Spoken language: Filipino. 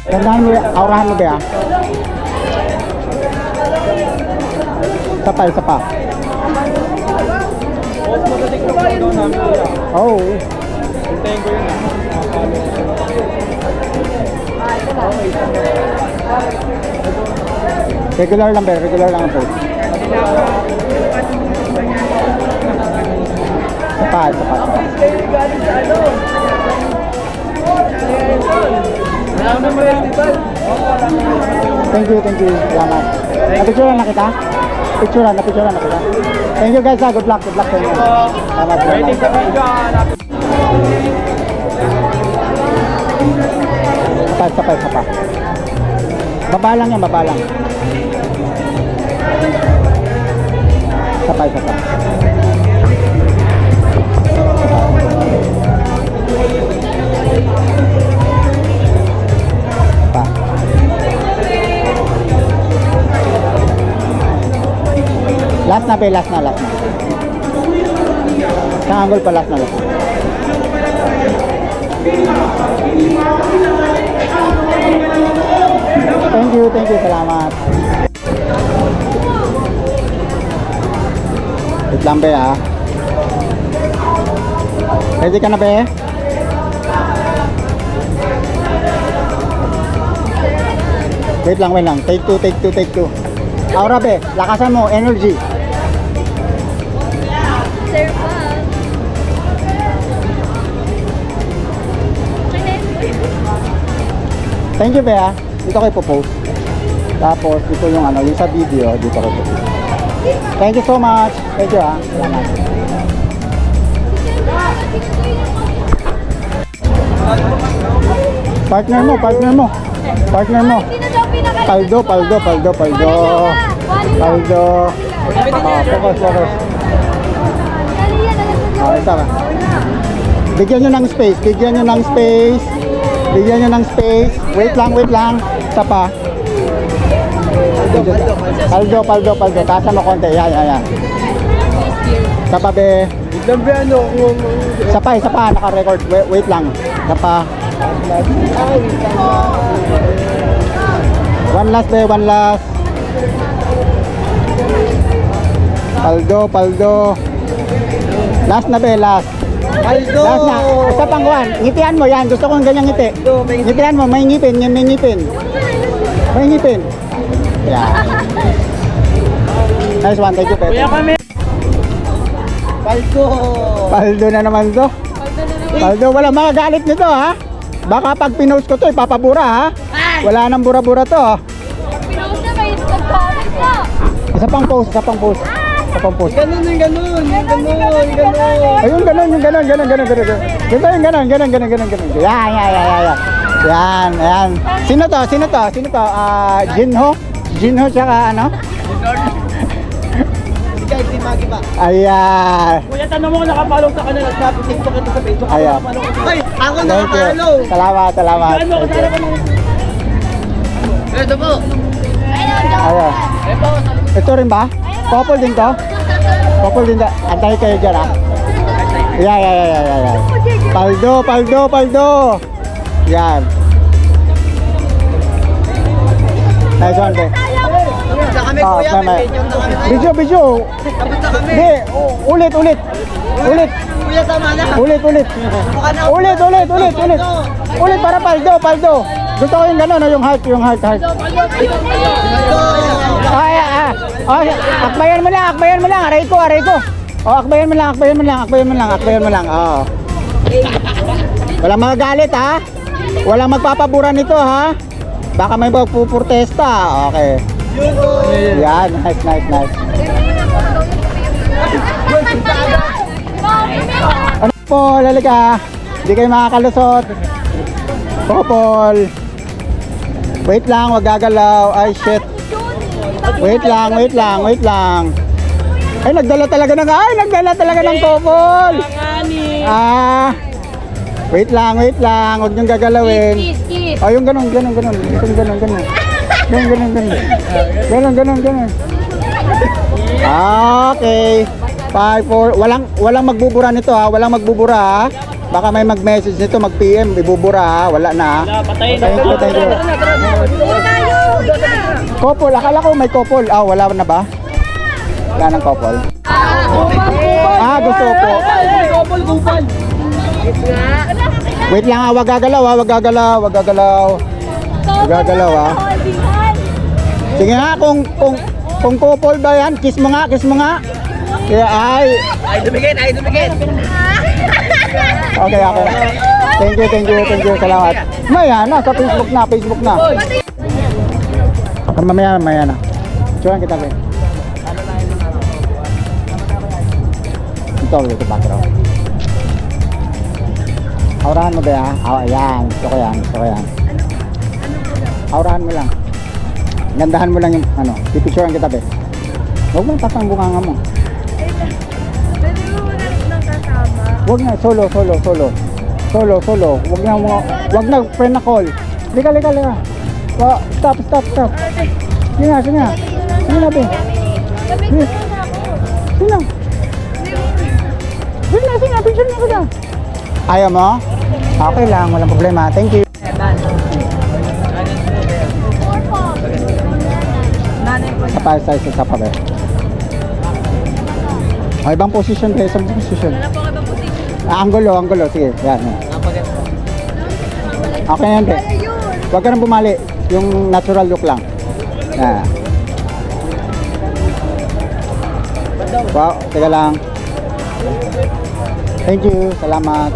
Gandahan mo, aurahan mo ba ya? Isa pa. Oh. Hintayin ko yun Regular lang ba? Regular lang ang post. Isa pa. Thank you. Salamat. Napicturean na kita? Napicturean na kita. Thank you guys ha. Good luck sa inyo. Salamat. Waiting sa video. Isa pa. Baba lang yan. Isa pa. Last na. Sa angle pa last na. Thank you, salamat. Wait lang be ha. Ready ka na be? Wait lang. Take two. Aura be, lakasan mo, energy. Sir pa. Thank you be ha. Dito kayo po-post. Tapos dito yung yung sa video, dito kayo po-post. Thank you so much. Thank you ha. Salamat. Partner mo. Paldo. Focus. Isa ka. Bigyan nyo ng space. Wait lang. Isa pa. Paldo. Taasan mo konti. Yan. Isa pa be. Isa pa. Naka-record. Wait lang. Isa pa. One last. Paldo. Last na be. Last na. Isa pang kuhan. Ngitian mo yan. Gusto kong ganyang ngiti. Ngitian mo. May ngipin. Yan. Nice one. Thank you, Pepe. Paldo na naman to. Paldo. Wala magagalit nito ha. Baka pag pinost ko to ipapabura ha. Wala nang bura-bura to. Pinost na may nag-comment na. Isa pang post. Ganun. Ayun, ganun. Gusto yung ganun. Yan. Sino to? Jinho tsaka ano? Si Maggie ba? Ayan. Kuya, tanong mo kung nakapollow sa kanila sa TikTok at sa Facebook. Ayan. Ay, ako Thank you. nakapollow. Salamat. Saan mo? Kasara pa mo. Ito po. Ayan. Ito rin ba? Couple din to? Antay kayo dyan ha. Yan. Paldo. Yan. Nice one, be. Sa kami kuya, may video na kami. Video. Tapos na kami. Hindi, ulit. Kuya, tama na. Ulit. Ulit para paldo. Gusto ko yung gano'n, yung heart. Akbayan mo lang. Aray ko. Akbayan mo lang. Oh. Walang magagalit ha. Walang magpapabura nito ha. Baka may magpuprotesta. Okay. Yan, nice. Ano po, lalika. Hindi kayo makakalusot. Popol. Wait lang, wag gagalaw. Ay, shit. Wait lang. Ay, nagdala talaga ng popol. Wait lang. Huwag niyong gagalawin. Kiss. Oh, yung ganun. Ganun. Okay. 5, 4. Walang magbubura nito ha. Baka may mag-message nito, mag-PM, ibubura ha. Wala na ha. Patayin Thank you. Couple, akala ko may couple. Ah, wala na ba? Wala nang couple. Ah, gusto ko. Gupal. Wait lang, wag gagalaw, wag gagalaw, wag gagalaw. Gagalaw, ah. Sige nga, kung couple ba yan, kiss mo nga, kiss mo nga. Kaya ay. Ay, dumigin. Okay, okay. Thank you. Salamat. Maya na, sa Facebook na. Mamaya na. Suwan kita, be. Ito background. Aurahan mo ba ya? Ayan. Gusto ko yan. Aurahan mo lang. Gandahan mo lang yung ano. Pipicturean kita, be. Huwag mo tapang bunganga mo. Pwede mo ulit ng kasama. Huwag na, solo. Huwag na, friend na call. Lika. Stop. Sige na, be. Gabi ko na ako. Sige na, picture na ko na. Ayaw mo? Okay lang, walang problema. Thank you. Sa pa, be. Ibang position, be. Isang position. Wala po kayo bang position? Angulo. Sige, yan. Okay yan, be. Huwag ka nang bumali. Yung natural look lang. Yan. Wow, teka lang. Thank you. Salamat.